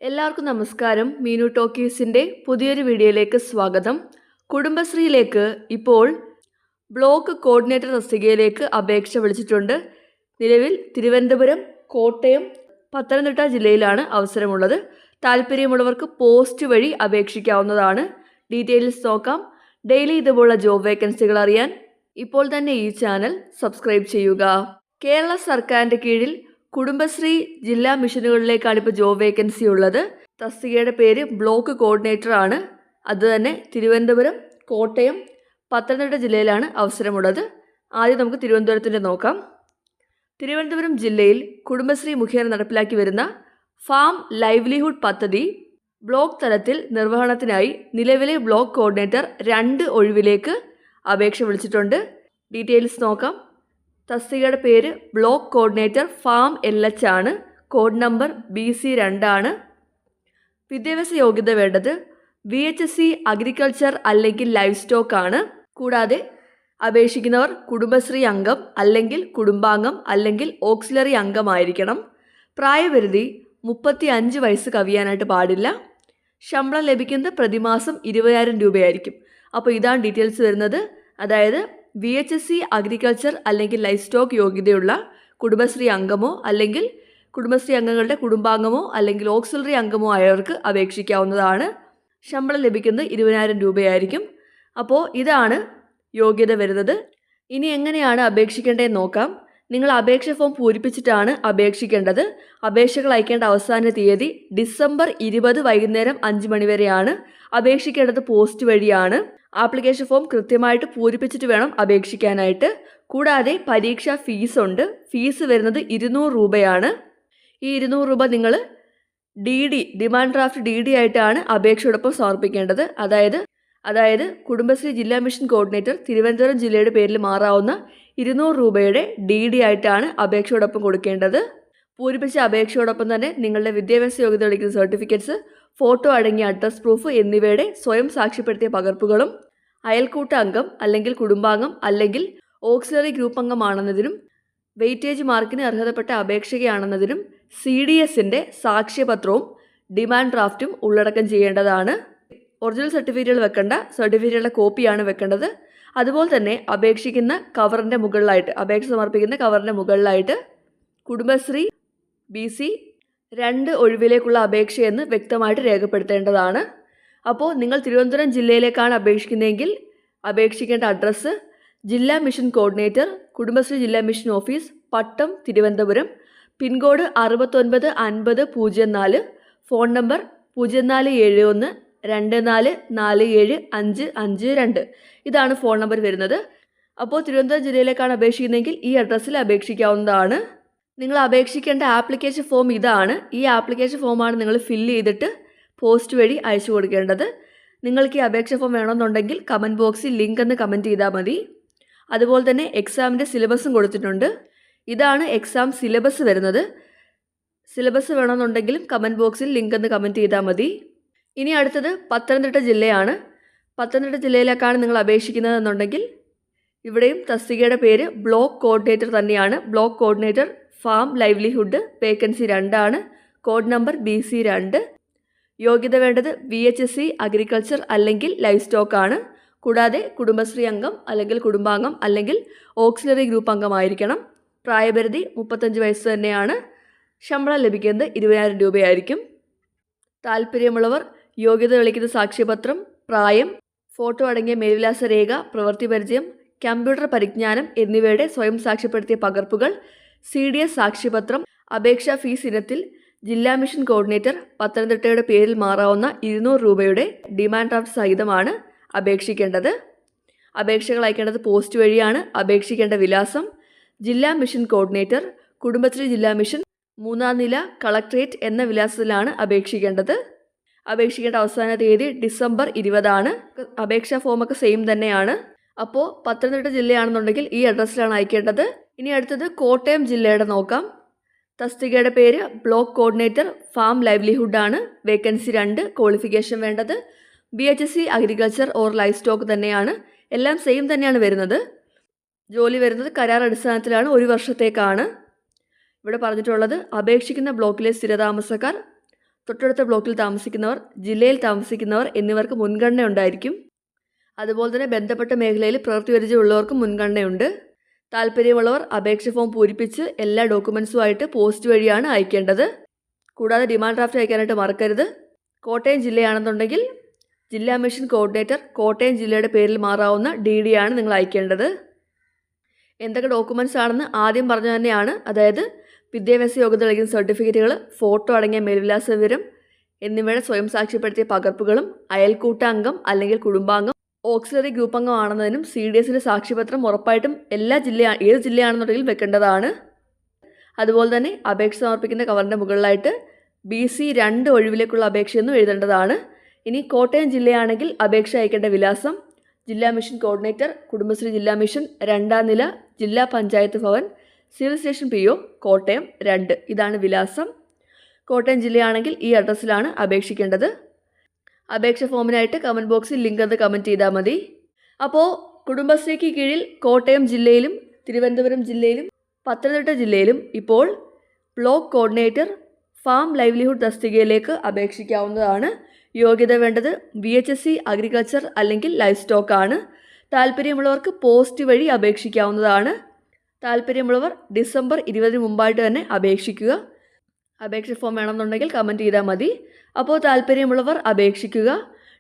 എല്ലാവർക്കും നമസ്കാരം. മീനു ടോക്കീസിൻ്റെ പുതിയൊരു വീഡിയോയിലേക്ക് സ്വാഗതം. കുടുംബശ്രീയിലേക്ക് ഇപ്പോൾ ബ്ലോക്ക് കോർഡിനേറ്റർ തസ്തികയിലേക്ക് അപേക്ഷ വിളിച്ചിട്ടുണ്ട്. നിലവിൽ തിരുവനന്തപുരം, കോട്ടയം, പത്തനംതിട്ട ജില്ലയിലാണ് അവസരമുള്ളത്. താല്പര്യമുള്ളവർക്ക് പോസ്റ്റ് വഴി അപേക്ഷിക്കാവുന്നതാണ്. ഡീറ്റെയിൽസ് നോക്കാം. ഡെയിലി ഇതുപോലുള്ള ജോബ് വേക്കൻസികൾ അറിയാൻ ഇപ്പോൾ തന്നെ ഈ ചാനൽ സബ്സ്ക്രൈബ് ചെയ്യുക. കേരള സർക്കാരിൻ്റെ കീഴിൽ കുടുംബശ്രീ ജില്ലാ മിഷനുകളിലേക്കാണ് ഇപ്പോൾ ജോബ് വേക്കൻസി ഉള്ളത്. തസ്തികയുടെ പേര് ബ്ലോക്ക് കോർഡിനേറ്റർ ആണ്. അതുതന്നെ തിരുവനന്തപുരം, കോട്ടയം, പത്തനംതിട്ട ജില്ലയിലാണ് അവസരമുള്ളത്. ആദ്യം നമുക്ക് തിരുവനന്തപുരത്തിൻ്റെ നോക്കാം. തിരുവനന്തപുരം ജില്ലയിൽ കുടുംബശ്രീ മുഖേന നടപ്പിലാക്കി വരുന്ന ഫാം ലൈവ്ലിഹുഡ് പദ്ധതി ബ്ലോക്ക് തലത്തിൽ നിർവഹണത്തിനായി നിലവിലെ ബ്ലോക്ക് കോർഡിനേറ്റർ 2 ഒഴിവിലേക്ക് അപേക്ഷ വിളിച്ചിട്ടുണ്ട്. ഡീറ്റെയിൽസ് നോക്കാം. തസ്തികയുടെ പേര് ബ്ലോക്ക് കോർഡിനേറ്റർ ഫാം LH ആണ്. കോഡ് നമ്പർ BC2 ആണ്. വിദ്യാഭ്യാസ യോഗ്യത വേണ്ടത് VHSC അഗ്രികൾച്ചർ അല്ലെങ്കിൽ ലൈഫ് സ്റ്റോക്ക് ആണ്. കൂടാതെ അപേക്ഷിക്കുന്നവർ കുടുംബശ്രീ അംഗം അല്ലെങ്കിൽ കുടുംബാംഗം അല്ലെങ്കിൽ ഓക്സിലറി അംഗമായിരിക്കണം. പ്രായപരിധി 35 വയസ്സ് കവിയാനായിട്ട് പാടില്ല. ശമ്പളം ലഭിക്കുന്നത് പ്രതിമാസം 20,000 രൂപയായിരിക്കും. അപ്പോൾ ഇതാണ് ഡീറ്റെയിൽസ് വരുന്നത്. അതായത് VHSC അഗ്രികൾച്ചർ അല്ലെങ്കിൽ ലൈഫ് സ്റ്റോക്ക് യോഗ്യതയുള്ള കുടുംബശ്രീ അംഗമോ അല്ലെങ്കിൽ കുടുംബശ്രീ അംഗങ്ങളുടെ കുടുംബാംഗമോ അല്ലെങ്കിൽ ഓക്സിലറി അംഗമോ ആയവർക്ക് അപേക്ഷിക്കാവുന്നതാണ്. ശമ്പളം ലഭിക്കുന്നത് 20,000 രൂപയായിരിക്കും. അപ്പോൾ ഇതാണ് യോഗ്യത വരുന്നത്. ഇനി എങ്ങനെയാണ് അപേക്ഷിക്കേണ്ടതെന്ന് നോക്കാം. നിങ്ങൾ അപേക്ഷ ഫോം പൂരിപ്പിച്ചിട്ടാണ് അപേക്ഷിക്കേണ്ടത്. അപേക്ഷകൾ അയക്കേണ്ട അവസാന തീയതി ഡിസംബർ 20 വൈകുന്നേരം 5 മണി വരെയാണ്. അപേക്ഷിക്കേണ്ടത് പോസ്റ്റ് വഴിയാണ്. ആപ്ലിക്കേഷൻ ഫോം കൃത്യമായിട്ട് പൂരിപ്പിച്ചിട്ട് വേണം അപേക്ഷിക്കാനായിട്ട്. കൂടാതെ പരീക്ഷാ ഫീസ് ഉണ്ട്. ഫീസ് വരുന്നത് 200 രൂപയാണ്. ഈ 200 രൂപ നിങ്ങൾ ഡിമാൻഡ് ഡ്രാഫ്റ്റ് DD ആയിട്ടാണ് അപേക്ഷയോടൊപ്പം സമർപ്പിക്കേണ്ടത്. അതായത് കുടുംബശ്രീ ജില്ലാ മിഷൻ കോർഡിനേറ്റർ തിരുവനന്തപുരം ജില്ലയുടെ പേരിൽ മാറാവുന്ന 200 രൂപയുടെ DD ആയിട്ടാണ് അപേക്ഷയോടൊപ്പം കൊടുക്കേണ്ടത്. പൂരിപ്പിച്ച അപേക്ഷയോടൊപ്പം തന്നെ നിങ്ങളുടെ വിദ്യാഭ്യാസ യോഗ്യത തെളിയിക്കുന്ന സർട്ടിഫിക്കറ്റ്സ്, ഫോട്ടോ അടങ്ങിയ അഡ്രസ് പ്രൂഫ് എന്നിവയുടെ സ്വയം സാക്ഷ്യപ്പെടുത്തിയ പകർപ്പുകളും, അയൽക്കൂട്ട അംഗം അല്ലെങ്കിൽ കുടുംബാംഗം അല്ലെങ്കിൽ ഓക്സിലറി ഗ്രൂപ്പ് അംഗമാണെന്നതിനും വെയിറ്റേജ് മാർക്കിന് അർഹതപ്പെട്ട അപേക്ഷകയാണെന്നതിനും CDSൻ്റെ സാക്ഷ്യപത്രവും ഡിമാൻഡ് ഡ്രാഫ്റ്റും ഉള്ളടക്കം ചെയ്യേണ്ടതാണ്. ഒറിജിനൽ സർട്ടിഫിക്കറ്റുകൾ വെക്കേണ്ട, സർട്ടിഫിക്കറ്റുകളുടെ കോപ്പിയാണ് വെക്കേണ്ടത്. അതുപോലെ തന്നെ അപേക്ഷിക്കുന്ന കവറിൻ്റെ മുകളിലായിട്ട്, അപേക്ഷ സമർപ്പിക്കുന്ന കവറിൻ്റെ മുകളിലായിട്ട് കുടുംബശ്രീ BC2 ഒഴിവിലേക്കുള്ള അപേക്ഷയെന്ന് വ്യക്തമായിട്ട് രേഖപ്പെടുത്തേണ്ടതാണ്. അപ്പോൾ നിങ്ങൾ തിരുവനന്തപുരം ജില്ലയിലേക്കാണ് അപേക്ഷിക്കുന്നതെങ്കിൽ അപേക്ഷിക്കേണ്ട അഡ്രസ്സ് ജില്ലാ മിഷൻ കോർഡിനേറ്റർ, കുടുംബശ്രീ ജില്ലാ മിഷൻ ഓഫീസ്, പട്ടം, തിരുവനന്തപുരം, പിൻകോഡ് 695004, ഫോൺ നമ്പർ 047124475552. ഇതാണ് ഫോൺ നമ്പർ വരുന്നത്. അപ്പോൾ തിരുവനന്തപുരം ജില്ലയിലേക്കാണ് അപേക്ഷിക്കുന്നതെങ്കിൽ ഈ അഡ്രസ്സിൽ അപേക്ഷിക്കാവുന്നതാണ്. നിങ്ങൾ അപേക്ഷിക്കേണ്ട ആപ്ലിക്കേഷൻ ഫോം ഇതാണ്. ഈ ആപ്ലിക്കേഷൻ ഫോമാണ് നിങ്ങൾ ഫില്ല് ചെയ്തിട്ട് പോസ്റ്റ് വഴി അയച്ചു കൊടുക്കേണ്ടത്. നിങ്ങൾക്ക് ഈ അപേക്ഷ ഫോം വേണമെന്നുണ്ടെങ്കിൽ കമൻറ്റ് ബോക്സിൽ ലിങ്ക് എന്ന് കമൻറ്റ് ചെയ്താൽ മതി. അതുപോലെ തന്നെ എക്സാമിൻ്റെ സിലബസും കൊടുത്തിട്ടുണ്ട്. ഇതാണ് എക്സാം സിലബസ് വരുന്നത്. സിലബസ് വേണമെന്നുണ്ടെങ്കിലും കമൻറ്റ് ബോക്സിൽ ലിങ്ക് എന്ന് കമൻറ്റ് ചെയ്താൽ മതി. ഇനി അടുത്തത് പത്തനംതിട്ട ജില്ലയാണ്. പത്തനംതിട്ട ജില്ലയിലേക്കാണ് നിങ്ങൾ അപേക്ഷിക്കുന്നതെന്നുണ്ടെങ്കിൽ ഇവിടെയും തസ്തികയുടെ പേര് ബ്ലോക്ക് കോർഡിനേറ്റർ തന്നെയാണ്. Block coordinator farm livelihood, vacancy 2 ആണ്. Code number BC2. യോഗ്യത വേണ്ടത് VHSC അഗ്രികൾച്ചർ അല്ലെങ്കിൽ ലൈഫ് സ്റ്റോക്ക് ആണ്. കൂടാതെ കുടുംബശ്രീ അംഗം അല്ലെങ്കിൽ കുടുംബാംഗം അല്ലെങ്കിൽ ഓക്സിലറി ഗ്രൂപ്പ് അംഗമായിരിക്കണം. പ്രായപരിധി 35 വയസ്സ് തന്നെയാണ്. ശമ്പളം ലഭിക്കുന്നത് 20,000 രൂപയായിരിക്കും. താല്പര്യമുള്ളവർ യോഗ്യത തെളിയിക്കുന്ന സാക്ഷ്യപത്രം, പ്രായം, ഫോട്ടോ അടങ്ങിയ മേൽവിലാസ രേഖ, പ്രവൃത്തി പരിചയം, കമ്പ്യൂട്ടർ പരിജ്ഞാനം എന്നിവയുടെ സ്വയം സാക്ഷ്യപ്പെടുത്തിയ പകർപ്പുകൾ, CDS സാക്ഷ്യപത്രം, അപേക്ഷാ ഫീസ് ഇനത്തിൽ ജില്ലാ മിഷൻ കോർഡിനേറ്റർ പത്തനംതിട്ടയുടെ പേരിൽ മാറാവുന്ന 200 രൂപയുടെ ഡിമാൻഡ് ഡ്രാഫ്റ്റ് സഹിതമാണ് അപേക്ഷിക്കേണ്ടത്. അപേക്ഷകൾ അയക്കേണ്ടത് പോസ്റ്റ് വഴിയാണ്. അപേക്ഷിക്കേണ്ട വിലാസം ജില്ലാ മിഷൻ കോർഡിനേറ്റർ, കുടുംബശ്രീ ജില്ലാ മിഷൻ, 3-ാം നില, കളക്ട്രേറ്റ് എന്ന വിലാസത്തിലാണ് അപേക്ഷിക്കേണ്ടത്. അപേക്ഷിക്കേണ്ട അവസാന തീയതി ഡിസംബർ 20 ആണ്. അപേക്ഷാ ഫോമൊക്കെ സെയിം തന്നെയാണ്. അപ്പോൾ പത്തനംതിട്ട ജില്ലയാണെന്നുണ്ടെങ്കിൽ ഈ അഡ്രസ്സിലാണ് അയക്കേണ്ടത്. ഇനി അടുത്തത് കോട്ടയം ജില്ലയുടെ നോക്കാം. തസ്തികയുടെ പേര് ബ്ലോക്ക് കോർഡിനേറ്റർ ഫാം ലൈവ്ലിഹുഡ് ആണ്. വേക്കൻസി 2. ക്വാളിഫിക്കേഷൻ വേണ്ടത് VHSC agriculture or life stock തന്നെയാണ്. എല്ലാം സെയിം തന്നെയാണ് വരുന്നത്. ജോലി വരുന്നത് കരാർ അടിസ്ഥാനത്തിലാണ്, 1 വർഷത്തേക്കാണ്. ഇവിടെ പറഞ്ഞിട്ടുള്ളത് അപേക്ഷിക്കുന്ന ബ്ലോക്കിലെ സ്ഥിരതാമസക്കാർ തൊട്ടടുത്ത ബ്ലോക്കിൽ താമസിക്കുന്നവർ, ജില്ലയിൽ താമസിക്കുന്നവർ എന്നിവർക്ക് മുൻഗണന ഉണ്ടായിരിക്കും. അതുപോലെ തന്നെ ബന്ധപ്പെട്ട മേഖലയിൽ പ്രവൃത്തി പരിചയമുള്ളവർക്കും മുൻഗണനയുണ്ട്. താല്പര്യമുള്ളവർ അപേക്ഷ ഫോം പൂരിപ്പിച്ച് എല്ലാ ഡോക്യുമെൻസുമായിട്ട് പോസ്റ്റ് വഴിയാണ് അയക്കേണ്ടത്. കൂടാതെ ഡിമാൻഡ് ഡ്രാഫ്റ്റ് അയക്കാനായിട്ട് മറക്കരുത്. കോട്ടയം ജില്ലയാണെന്നുണ്ടെങ്കിൽ ജില്ലാ മിഷൻ കോർഡിനേറ്റർ കോട്ടയം ജില്ലയുടെ പേരിൽ മാറാവുന്ന DD ആണ് നിങ്ങൾ അയക്കേണ്ടത്. എന്തൊക്കെ ഡോക്യുമെൻറ്റ്സ് ആണെന്ന് ആദ്യം പറഞ്ഞു തന്നെയാണ്. അതായത് വിദ്യാഭ്യാസ യോഗ്യത തെളിയിക്കുന്ന സർട്ടിഫിക്കറ്റുകൾ, ഫോട്ടോ അടങ്ങിയ മേൽവിലാസ വിവരം എന്നിവയുടെ സ്വയം സാക്ഷ്യപ്പെടുത്തിയ പകർപ്പുകളും, അയൽക്കൂട്ട അംഗം അല്ലെങ്കിൽ കുടുംബാംഗം, ഓക്സിലറി ഗ്രൂപ്പ് അംഗം ആണെന്നതിനും CDSന്റെ സാക്ഷ്യപത്രം ഉറപ്പായിട്ടും ഏത് ജില്ലയാണെന്നുണ്ടെങ്കിലും വെക്കേണ്ടതാണ്. അതുപോലെ തന്നെ അപേക്ഷ സമർപ്പിക്കുന്ന കവറിൻ്റെ മുകളിലായിട്ട് BC 2 ഒഴിവിലേക്കുള്ള അപേക്ഷയെന്നും എഴുതേണ്ടതാണ്. ഇനി കോട്ടയം ജില്ലയാണെങ്കിൽ അപേക്ഷ അയക്കേണ്ട വിലാസം ജില്ലാ മിഷൻ കോർഡിനേറ്റർ, കുടുംബശ്രീ ജില്ലാ മിഷൻ, 2ാം നില, ജില്ലാ panchayat Bhavan, civil station PO, Kottayam 2. ഇതാണ് വിലാസം. കോട്ടയം ജില്ലയാണെങ്കിൽ ഈ അഡ്രസ്സിലാണ് അപേക്ഷിക്കേണ്ടത്. അപേക്ഷ ഫോമിനായിട്ട് കമൻറ്റ് ബോക്സിൽ ലിങ്ക് എന്ന് കമൻറ്റ് ചെയ്താൽ മതി. അപ്പോൾ കുടുംബശ്രീക്ക് കീഴിൽ കോട്ടയം ജില്ലയിലും തിരുവനന്തപുരം ജില്ലയിലും പത്തനംതിട്ട ജില്ലയിലും ഇപ്പോൾ ബ്ലോക്ക് കോർഡിനേറ്റർ ഫാം ലൈവ്ലിഹുഡ് തസ്തികയിലേക്ക് അപേക്ഷിക്കാവുന്നതാണ്. യോഗ്യത വേണ്ടത് VHSC അഗ്രികൾച്ചർ അല്ലെങ്കിൽ ലൈഫ് സ്റ്റോക്ക് ആണ്. താല്പര്യമുള്ളവർക്ക് പോസ്റ്റ് വഴി അപേക്ഷിക്കാവുന്നതാണ്. താല്പര്യമുള്ളവർ ഡിസംബർ 20 മുമ്പായിട്ട് തന്നെ അപേക്ഷിക്കുക. അപേക്ഷ ഫോം വേണമെന്നുണ്ടെങ്കിൽ കമൻറ്റ് ചെയ്താൽ മതി. അപ്പോൾ താല്പര്യമുള്ളവർ അപേക്ഷിക്കുക.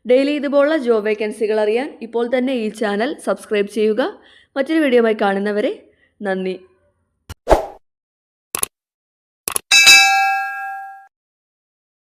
ഡെയിലി ഇതുപോലുള്ള ജോബ് വേക്കൻസികൾ അറിയാൻ ഇപ്പോൾ തന്നെ ഈ ചാനൽ സബ്സ്ക്രൈബ് ചെയ്യുക. മറ്റൊരു വീഡിയോയുമായി കാണുന്നവരെ നന്ദി.